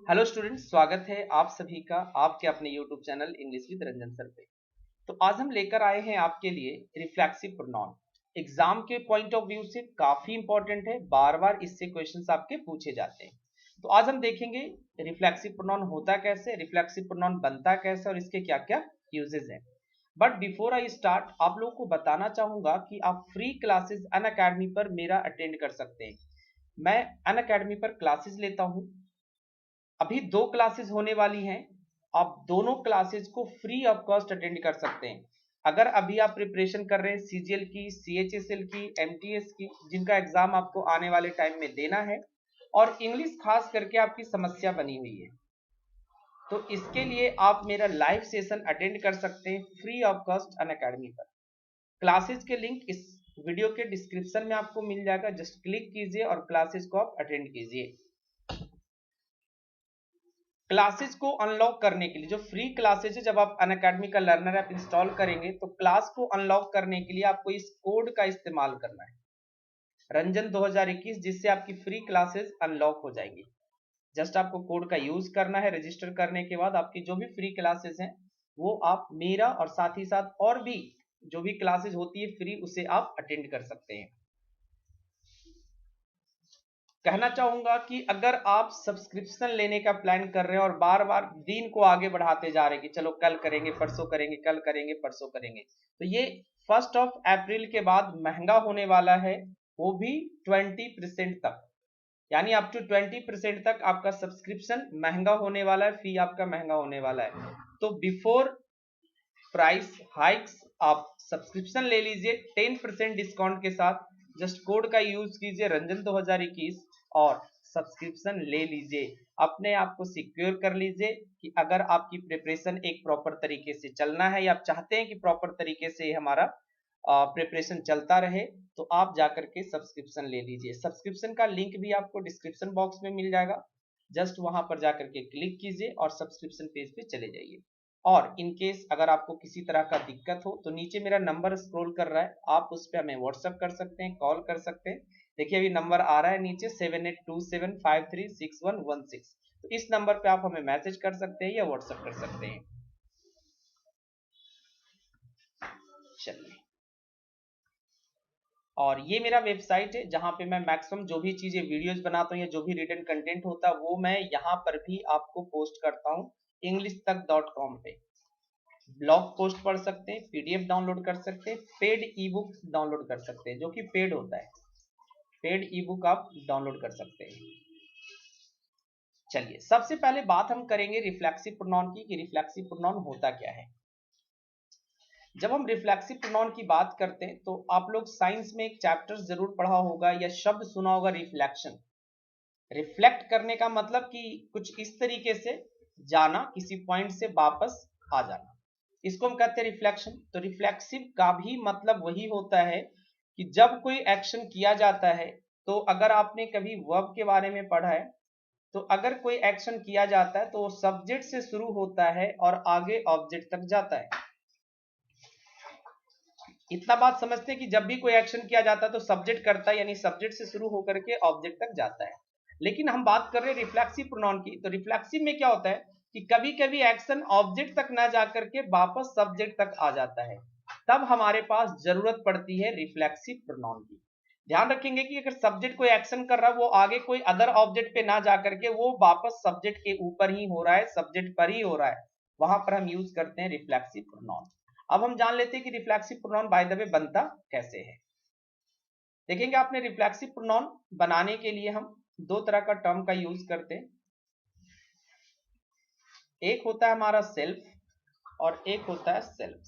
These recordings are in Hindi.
हेलो स्टूडेंट्स, स्वागत है आप सभी का आपके अपने YouTube channel English with Ranjan sir पे। तो आज हम लेकर आए हैं आपके लिए रिफ्लेक्सिव प्रोनाउन। एग्जाम के पॉइंट ऑफ व्यू से काफी इंपॉर्टेंट है, बार बार इससे क्वेश्चंस आपके पूछे जाते हैं। तो आज हम देखेंगे रिफ्लेक्सिव प्रोनाउन होता कैसे, रिफ्लेक्सिव प्रोनाउन बनता कैसे और इसके क्या क्या यूजेस हैं। बट बिफोर आई स्टार्ट, आप लोगों को बताना चाहूंगा कि आप फ्री क्लासेस अनअकैडमी पर मेरा अटेंड कर सकते हैं। मैं अनअकैडमी पर क्लासेस लेता हूं। अभी 2 क्लासेस होने वाली हैं। आप दोनों क्लासेस को फ्री ऑफ कॉस्ट अटेंड कर सकते हैं। अगर अभी आप प्रिपरेशन कर रहे हैं सीजीएल की, सीएचएसएल की, एमटीएस की, जिनका एग्जाम आपको आने वाले टाइम में देना है और इंग्लिश खास करके आपकी समस्या बनी हुई है, तो इसके लिए आप मेरा लाइव सेशन अटेंड कर सकते हैं फ्री ऑफ कॉस्ट अनअकैडमी पर। क्लासेस के लिंक इस वीडियो के डिस्क्रिप्शन में आपको मिल जाएगा। जस्ट क्लिक कीजिए और क्लासेस को आप अटेंड कीजिए। क्लासेस को अनलॉक करने के लिए, जो फ्री क्लासेस है, जब आप अनअकैडमी का लर्नर ऐप इंस्टॉल करेंगे तो क्लास को अनलॉक करने के लिए आपको इस कोड का इस्तेमाल करना है, रंजन 2021, जिससे आपकी फ्री क्लासेस अनलॉक हो जाएंगी। जस्ट आपको कोड का यूज करना है। रजिस्टर करने के बाद आपकी जो भी फ्री क्लासेस हैं वो आप मेरा और साथ ही साथ और भी जो भी क्लासेस होती है फ्री, उसे आप अटेंड कर सकते हैं। कहना चाहूंगा कि अगर आप सब्सक्रिप्शन लेने का प्लान कर रहे हैं और बार बार दिन को आगे बढ़ाते जा रहे हैं कि चलो कल करेंगे, परसों करेंगे, कल करेंगे, परसों करेंगे, तो ये 1 अप्रैल के बाद महंगा होने वाला है, वो भी 20% तक। यानी अप टू 20% तक आपका सब्सक्रिप्शन महंगा होने वाला है, फी आपका महंगा होने वाला है। तो बिफोर प्राइस हाइक्स आप सब्सक्रिप्शन ले लीजिए 10% डिस्काउंट के साथ। जस्ट कोड का यूज कीजिए रंजन 2021 और सब्सक्रिप्शन ले लीजिए। अपने आप को सिक्योर कर लीजिए कि अगर आपकी प्रिपरेशन एक प्रॉपर तरीके से चलना है या आप चाहते हैं कि प्रॉपर तरीके से हमारा प्रिपरेशन चलता रहे, तो आप जाकर के सब्सक्रिप्शन ले लीजिए। सब्सक्रिप्शन का लिंक भी आपको डिस्क्रिप्शन बॉक्स में मिल जाएगा। जस्ट वहां पर जाकर के क्लिक कीजिए और सब्सक्रिप्शन पेज पे चले जाइए। और इन केस अगर आपको किसी तरह का दिक्कत हो तो नीचे मेरा नंबर स्क्रॉल कर रहा है, आप उस पर हमें व्हाट्सअप कर सकते हैं, कॉल कर सकते हैं। देखिए अभी नंबर आ रहा है नीचे 7827536116। तो इस नंबर पे आप हमें मैसेज कर सकते हैं या व्हाट्सअप कर सकते हैं। चलिए, और ये मेरा वेबसाइट है जहां पे मैं मैक्सिमम जो भी चीजें वीडियोज बनाता हूँ या जो भी रिटन कंटेंट होता है वो मैं यहाँ पर भी आपको पोस्ट करता हूँ englishtak.com पे। ब्लॉग पोस्ट पढ़ सकते हैं, पीडीएफ डाउनलोड कर सकते हैं, पेड ई बुक डाउनलोड कर सकते हैं, जो कि पेड होता है। पेड ई बुक आप डाउनलोड कर सकते हैं। चलिए, सबसे पहले बात हम करेंगे रिफ्लेक्सिव प्रोनाउन की कि रिफ्लेक्सिव प्रोनाउन होता क्या है। जब हम रिफ्लेक्सिव प्रोनाउन की बात करते हैं तो आप लोग साइंस में एक चैप्टर जरूर पढ़ा होगा या शब्द सुना होगा, रिफ्लेक्शन। रिफ्लेक्ट करने का मतलब कि कुछ इस तरीके से जाना, किसी पॉइंट से वापस आ जाना, इसको हम कहते हैं रिफ्लेक्शन। तो रिफ्लेक्सिव का भी मतलब वही होता है कि जब कोई एक्शन किया जाता है, तो अगर आपने कभी वर्ब के बारे में पढ़ा है, तो अगर कोई एक्शन किया जाता है तो वो सब्जेक्ट से शुरू होता है और आगे ऑब्जेक्ट तक जाता है। इतना बात समझते हैं कि जब भी कोई एक्शन किया जाता है तो सब्जेक्ट करता है, यानी सब्जेक्ट से शुरू होकर के ऑब्जेक्ट तक जाता है। लेकिन हम बात कर रहे हैं रिफ्लेक्सिव प्रोनाउन की, तो रिफ्लेक्सिव में क्या होता है कि कभी कभी एक्शन ऑब्जेक्ट तक ना जाकर के वापस सब्जेक्ट तक आ जाता है, तब हमारे पास जरूरत पड़ती है रिफ्लेक्सिव प्रोनाउन की। ध्यान रखेंगे कि अगर सब्जेक्ट कोई एक्शन कर रहा है, वो आगे कोई अदर ऑब्जेक्ट पे ना जाकर के वो वापस सब्जेक्ट के ऊपर ही हो रहा है, सब्जेक्ट पर ही हो रहा है, वहां पर हम यूज करते हैं रिफ्लेक्सिव प्रोनाउन। अब हम जान लेते हैं कि reflexive pronoun by the way बनता कैसे है। देखेंगे, आपने रिफ्लेक्सिव प्रोनाउन बनाने के लिए हम 2 तरह का टर्म का यूज करते हैं। एक होता है हमारा सेल्फ और एक होता है सेल्फ।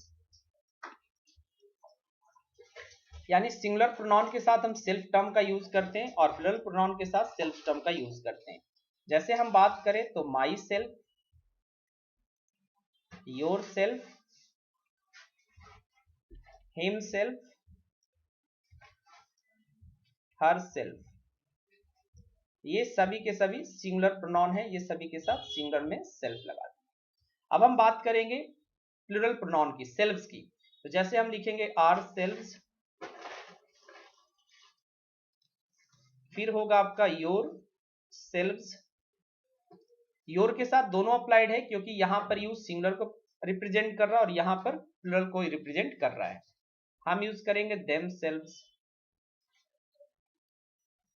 यानी सिंगुलर प्रोनाउन के साथ हम सेल्फ टर्म का यूज करते हैं और प्लूरल प्रोनाउन के साथ सेल्फ टर्म का यूज करते हैं। जैसे हम बात करें तो my self, your self, him self, her self, ये सभी के सभी सिंगुलर प्रोनाउन है, ये सभी के साथ सिंगुलर में सेल्फ लगा दें। अब हम बात करेंगे प्लूरल प्रोनाउन की, सेल्फ्स की। तो जैसे हम लिखेंगे आर सेल्व्स, फिर होगा आपका योर सेल्व्स, योर के साथ दोनों अप्लाइड है क्योंकि यहां पर यूज सिंगुलर को रिप्रेजेंट कर रहा है और यहां पर प्लूरल को रिप्रेजेंट कर रहा है। हम यूज करेंगे देमसेल्व्स।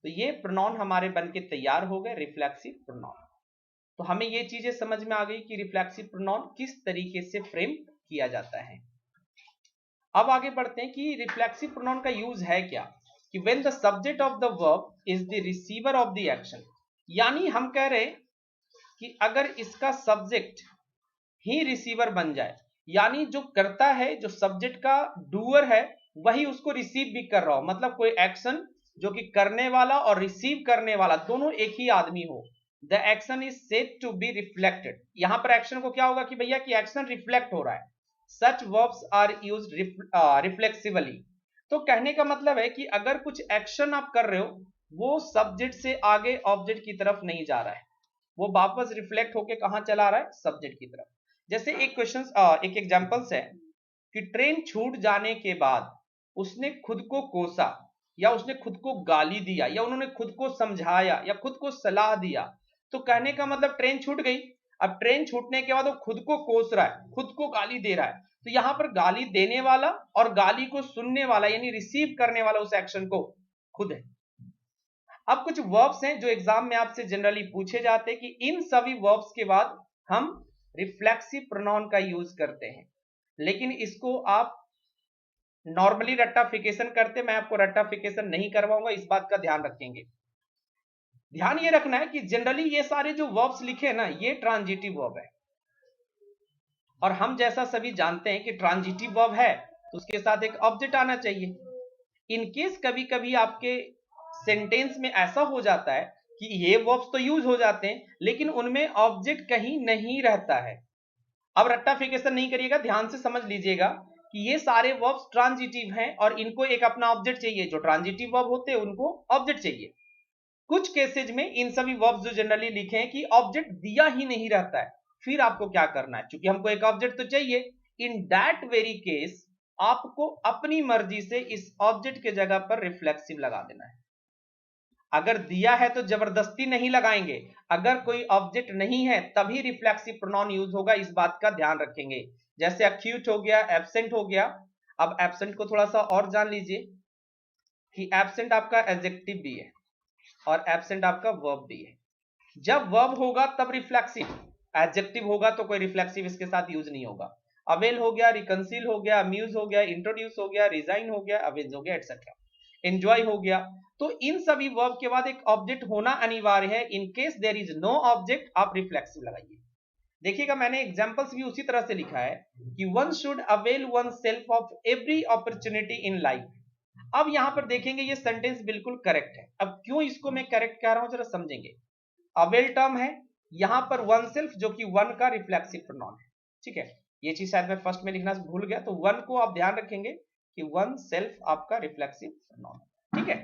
तो ये प्रोनाउन हमारे बनके तैयार हो गए रिफ्लेक्सिव प्रोनाउन। तो हमें ये चीजें समझ में आ गई कि रिफ्लेक्सिव प्रोनाउन किस तरीके से फ्रेम किया जाता है। अब आगे बढ़ते हैं कि रिफ्लेक्सिव प्रोनाउन का यूज है क्या, कि when the subject of the verb is the receiver of the action, यानी हम कह रहे हैं कि अगर इसका सब्जेक्ट ही रिसीवर बन जाए, यानी जो करता है, जो सब्जेक्ट का डूअर है वही उसको रिसीव भी कर रहा हो, मतलब कोई एक्शन जो कि करने वाला और रिसीव करने वाला दोनों एक ही आदमी हो, the action is said to be reflected. यहां पर एक्शन को क्या होगा कि भैया कि एक्शन रिफ्लेक्ट हो रहा है। सच वर्ब्स आर यूज्ड रिफ्लेक्सिवली। तो कहने का मतलब है कि अगर कुछ एक्शन आप कर रहे हो वो सब्जेक्ट से आगे ऑब्जेक्ट की तरफ नहीं जा रहा है, वो वापस रिफ्लेक्ट होके कहां चला रहा है, सब्जेक्ट की तरफ। जैसे एक क्वेश्चन, एक एग्जांपल्स है कि ट्रेन छूट जाने के बाद उसने खुद को कोसा, या उसने खुद को गाली दिया, या उन्होंने खुद को समझाया, या खुद को सलाह दिया। तो कहने का मतलब ट्रेन छूट गई, अब ट्रेन छूटने के बाद वो खुद को कोस रहा है, खुद को गाली दे रहा है। तो यहां पर गाली देने वाला और गाली को सुनने वाला यानी रिसीव करने वाला उस एक्शन को खुद है। अब कुछ वर्ब्स हैं जो एग्जाम में आपसे जनरली पूछे जाते हैं कि इन सभी वर्ब्स के बाद हम रिफ्लेक्सिव प्रोनाउन का यूज करते हैं, लेकिन इसको आप नॉर्मली रट्टाफिकेशन करते, मैं आपको रट्टाफिकेशन नहीं करवाऊंगा, इस बात का ध्यान रखेंगे। ध्यान ये रखना है कि जनरली ये सारे जो वर्ब्स लिखे ना ये ट्रांजिटिव वर्ब है, और हम जैसा सभी जानते हैं कि ट्रांजिटिव वर्ब है तो उसके साथ एक ऑब्जेक्ट आना चाहिए। इनकेस कभी कभी आपके सेंटेंस में ऐसा हो जाता है कि ये वर्ब्स तो यूज हो जाते हैं लेकिन उनमें ऑब्जेक्ट कहीं नहीं रहता है। अब रट्टाफिकेशन नहीं करिएगा, ध्यान से समझ लीजिएगा कि ये सारे वर्ब्स ट्रांजिटिव हैं और इनको एक अपना ऑब्जेक्ट चाहिए। जो ट्रांजिटिव वर्ब होते हैं उनको ऑब्जेक्ट चाहिए। कुछ केसेज में इन सभी वर्ब्स जो जनरली लिखे हैं कि ऑब्जेक्ट दिया ही नहीं रहता है, फिर आपको क्या करना है, क्योंकि हमको एक ऑब्जेक्ट तो चाहिए। इन दैट वेरी केस आपको अपनी मर्जी से इस ऑब्जेक्ट के जगह पर रिफ्लेक्सिव लगा देना है। अगर दिया है तो जबरदस्ती नहीं लगाएंगे, अगर कोई ऑब्जेक्ट नहीं है तभी रिफ्लेक्सिव प्रोनाउन यूज होगा, इस बात का ध्यान रखेंगे। जैसे अक्यूट हो गया, एब्सेंट हो गया। अब एब्सेंट को थोड़ा सा और जान लीजिए कि एब्सेंट आपका एडजेक्टिव भी है और एब्सेंट आपका वर्ब भी है। जब वर्ब होगा तब रिफ्लेक्सिव, एडजेक्टिव होगा तो कोई रिफ्लेक्सिव इसके साथ यूज नहीं होगा। अवेल हो गया, रिकंसील हो गया, अम्यूज हो गया, इंट्रोड्यूस हो गया, रिजाइन हो गया, अवेंज हो गया, एटसेट्रा, एंजॉय हो गया। तो इन सभी वर्ब के बाद एक ऑब्जेक्ट होना अनिवार्य है। In case there is no object आप रिफ्लेक्सिव लगाइए। देखिएगा मैंने एग्जांपल्स भी उसी तरह से लिखा है कि one should avail one self of every opportunity in life. अब यहां पर देखेंगे ये सेंटेंस बिल्कुल करेक्ट है। अब क्यों इसको मैं करेक्ट कह रहा हूं जरा समझेंगे। अवेल टर्म है, यहां पर वन सेल्फ जो कि वन का रिफ्लेक्सिव प्रोनाउन है, ठीक है। ये चीज शायद मैं फर्स्ट में लिखना भूल गया, तो वन को आप ध्यान रखेंगे कि वन सेल्फ आपका रिफ्लेक्सिव प्रोनाउन है, ठीक है।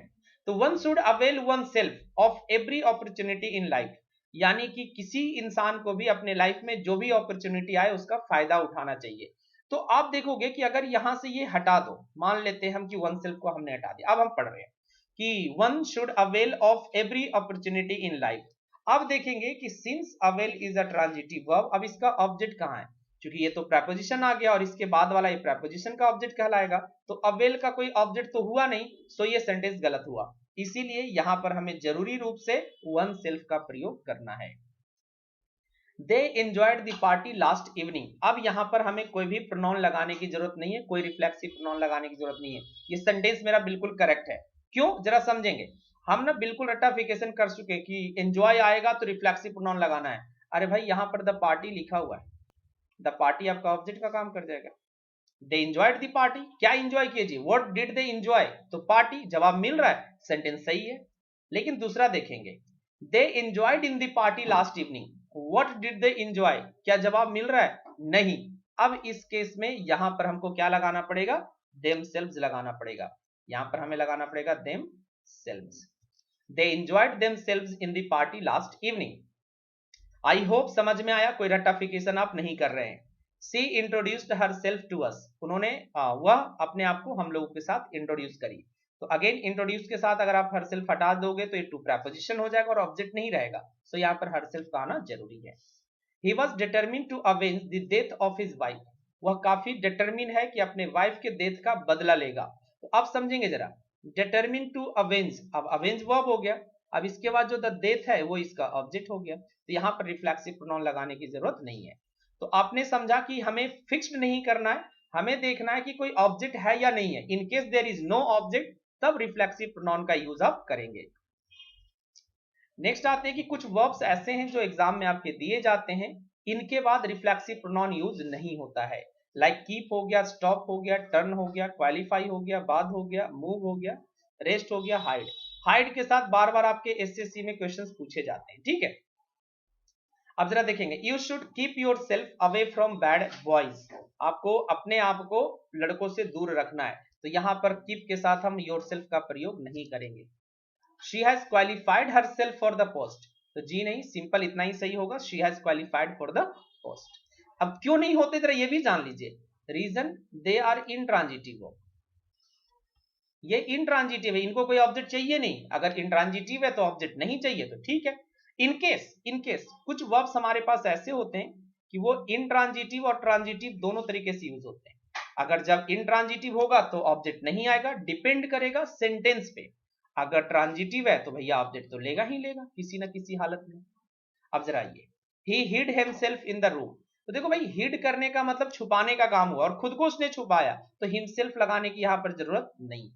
तो one should avail one self of every opportunity in life, यानी कि किसी इंसान को भी अपने लाइफ में जो भी अपॉर्चुनिटी आए उसका फायदा उठाना चाहिए। तो आप देखोगे कि अगर यहां से ये हटा दो, मान लेते हैं हम कि वन सेल्फ को हमने हटा दिया, अब हम पढ़ रहे हैं कि one should avail of every opportunity in life. अब देखेंगे कि since avail is a transitive verb, अब इसका ऑब्जेक्ट कहां है, क्योंकि ये तो प्रेपोजिशन आ गया और इसके बाद वाला ये प्रेपोजिशन का ऑब्जेक्ट कहलाएगा। तो अवेल का कोई ऑब्जेक्ट तो हुआ नहीं, सो ये सेंटेंस गलत हुआ। इसीलिए यहां पर हमें जरूरी रूप से वन सेल्फ का प्रयोग करना है। They enjoyed the party last evening. अब यहां पर हमें कोई भी प्रोनाउन लगाने की जरूरत नहीं है, कोई रिफ्लेक्सिव प्रोनाउन लगाने की जरूरत नहीं है। ये सेंटेंस मेरा बिल्कुल करेक्ट है। क्यों, जरा समझेंगे। हम ना बिल्कुल रट्टाफिकेशन कर चुके कि एंजॉय आएगा तो रिफ्लेक्सिव प्रोनाउन लगाना है। अरे भाई यहां पर द पार्टी लिखा हुआ है, द पार्टी आपका ऑब्जेक्ट का काम कर जाएगा। दे एंजॉयड द पार्टी, क्या एंजॉय किए जी, व्हाट डिड दे एंजॉय, तो पार्टी जवाब मिल रहा है, सेंटेंस सही है। लेकिन दूसरा देखेंगे, they enjoyed in the party last evening, what did they enjoy, क्या जवाब मिल रहा है, नहीं। अब इस केस में यहां पर हमको क्या लगाना पड़ेगा, देमसेल्व्स लगाना पड़ेगा। यहां पर हमें लगाना पड़ेगा themselves. They enjoyed themselves in the party last evening. I hope समझ में आया, कोई रट्टाफिकेशन आप नहीं कर रहे हैं। She introduced herself to us, उन्होंने वह अपने आप को हम लोगों के साथ इंट्रोड्यूस करी। तो अगेन इंट्रोड्यूस के साथ अगर आप हरसेल्फ हटा दोगे तो ये टू प्रेपोजिशन हो जाएगा और ऑब्जेक्ट नहीं रहेगा, तो यहाँ पर हरसेल्फ का आना जरूरी है। He was determined to avenge the death of his wife. वह काफी डिटरमिन है कि अपने वाइफ के डेथ का बदला लेगा। तो अब समझेंगे जरा, डिटरमिन टू अवेंज, अब अवेंज वर्ब हो गया, अब इसके बाद जो द डेथ है वो इसका ऑब्जेक्ट हो गया, तो यहाँ पर रिफ्लेक्सिव प्रोनाउन लगाने की जरूरत नहीं है। तो आपने समझा कि हमें फिक्स्ड नहीं करना है, हमें देखना है कि कोई ऑब्जेक्ट है या नहीं है। In case there is no object, तब रिफ्लेक्सिव प्रोनाउन का यूज आप करेंगे। नेक्स्ट आते हैं कि कुछ वर्ब्स ऐसे हैं जो एग्जाम में आपके दिए जाते हैं, इनके बाद रिफ्लेक्सिव प्रोनाउन यूज नहीं होता है। लाइक कीप हो गया, स्टॉप हो गया, टर्न हो गया, क्वालिफाई हो गया, बाद हो गया, मूव हो गया, रेस्ट हो गया, हाइड। हाइड के साथ बार बार आपके एसएससी में क्वेश्चंस पूछे जाते हैं, ठीक है। अब जरा देखेंगे, you should keep your self away from bad boys, आपको अपने आप को लड़कों से दूर रखना है, तो यहां पर कीप के साथ हम योर सेल्फ का प्रयोग नहीं करेंगे। She has qualified herself for the post, तो जी नहीं, सिंपल इतना ही सही होगा, she has qualified for the post. अब क्यों नहीं होते जरा ये भी जान लीजिए, रीजन दे आर इंट्रांजिटिव, ये इंट्रांजिटिव है, इनको कोई ऑब्जेक्ट चाहिए नहीं, अगर इंट्रांजिटिव है तो ऑब्जेक्ट नहीं चाहिए तो ठीक है। इनकेस कुछ वर्ब्स हमारे पास ऐसे होते हैं कि वो इंट्रांजिटिव और ट्रांजिटिव दोनों तरीके से यूज होते हैं। अगर जब इंट्रांजिटिव होगा तो ऑब्जेक्ट नहीं आएगा, डिपेंड करेगा सेंटेंस पे। अगर ट्रांजिटिव है तो भैया ऑब्जेक्ट तो लेगा ही लेगा किसी ना किसी हालत में। अब जरा ये ही hide himself in the room, तो देखो भाई हिड करने का मतलब छुपाने का काम हुआ और खुद को उसने छुपाया, तो हिमसेल्फ लगाने की यहां पर जरूरत नहीं,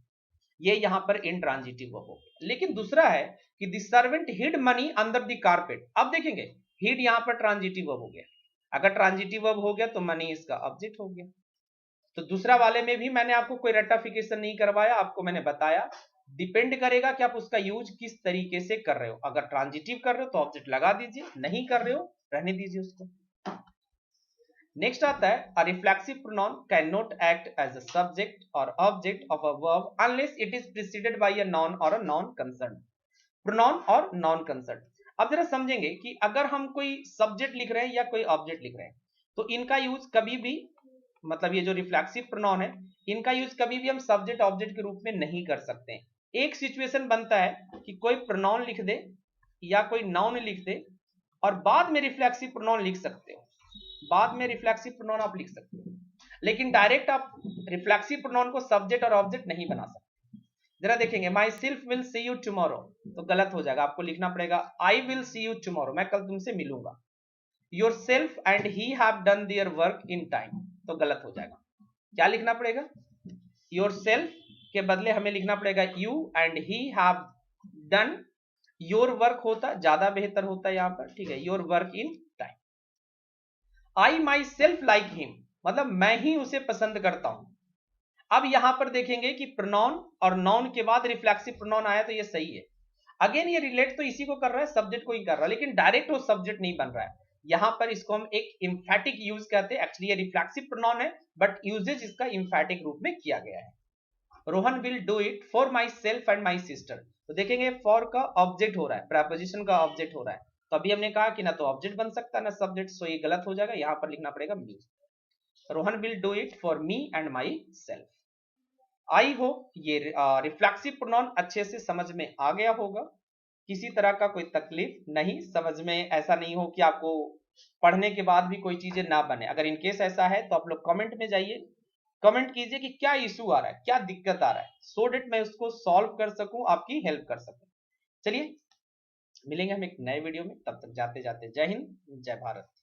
ये यहां पर इंट्रांजिटिव हो गया। लेकिन दूसरा है कि the servant hid money under the carpet, अब देखेंगे हिड यहां पर ट्रांजिटिव हो गया, अगर ट्रांजिटिव हो गया तो मनी इसका ऑब्जेक्ट हो गया। तो दूसरा वाले में भी मैंने आपको कोई रेक्टिफिकेशन नहीं करवाया, आपको मैंने बताया डिपेंड करेगा कि आप उसका यूज किस तरीके से कर रहे हो। अगर ट्रांजिटिव कर रहे हो तो ऑब्जेक्ट लगा दीजिए, नहीं कर रहे हो रहने दीजिए उसको। नेक्स्ट आता है, a reflexive pronoun can not act as a subject और object of a verb unless it is preceded by a noun और अ नॉन कंसर्न। प्रोनाउन और नॉन कंसर्न, अब जरा समझेंगे कि अगर हम कोई सब्जेक्ट लिख रहे हैं या कोई ऑब्जेक्ट लिख रहे हैं तो इनका यूज कभी भी, मतलब ये जो रिफ्लेक्सिव प्रोनाउन है इनका यूज कभी भी हम सब्जेक्ट ऑब्जेक्ट के रूप में नहीं कर सकते हैं। एक सिचुएशन बनता है कि कोई प्रोनाउन लिख दे या कोई नाउन लिख दे और बाद में रिफ्लेक्सिव प्रोनाउन लिख सकते हो, बाद में रिफ्लेक्सिव प्रोनाउन आप लिख सकते हो, लेकिन डायरेक्ट आप रिफ्लेक्सिव प्रोनाउन को सब्जेक्ट और ऑब्जेक्ट नहीं बना सकते। जरा देखेंगे, my self will see you tomorrow, तो गलत हो जाएगा, आपको लिखना पड़ेगा I will see you tomorrow, मैं कल तुमसे मिलूंगा। Your self and he have done their work in time, तो गलत हो जाएगा, क्या लिखना पड़ेगा, योर सेल्फ के बदले हमें लिखना पड़ेगा you and he have done, your work होता ज्यादा बेहतर होता है यहां पर, ठीक है, your work in time. I my self like him, मतलब मैं ही उसे पसंद करता हूं। अब यहां पर देखेंगे कि प्रोनाउन और नाउन के बाद रिफ्लेक्सिव प्रोनाउन आया तो ये सही है, अगेन ये रिलेट तो इसी को कर रहा है, सब्जेक्ट को ही कर रहा है, लेकिन डायरेक्ट वो सब्जेक्ट नहीं बन रहा है। यहां पर इसको हम एक इंफैटिक यूज कहते हैं, एक्चुअली ये रिफ्लेक्सिव प्रोनाउन है बट यूजेज इसका इंफैटिक रूप में किया गया है। Rohan will do it for my self and my sister, तो देखेंगे फॉर का ऑब्जेक्ट हो रहा है, प्रेपोजिशन का ऑब्जेक्ट हो रहा है, तो अभी हमने कहा कि ना तो ऑब्जेक्ट बन सकता है ना सब्जेक्ट, सो ये गलत हो जाएगा, यहां पर लिखना पड़ेगा me. Rohan will do it for me and myself. I hope ये रिफ्लेक्सिव प्रोनाउन अच्छे से समझ में आ गया होगा, किसी तरह का कोई तकलीफ नहीं, समझ में ऐसा नहीं हो कि आपको पढ़ने के बाद भी कोई चीजें ना बने। अगर इनकेस ऐसा है तो आप लोग कमेंट में जाइए, कमेंट कीजिए कि क्या इशू आ रहा है, क्या दिक्कत आ रहा है, सो डेट मैं उसको सॉल्व कर सकूं, आपकी हेल्प कर सकूं। चलिए मिलेंगे हम एक नए वीडियो में, तब तक जाते जाते जय हिंद जय भारत।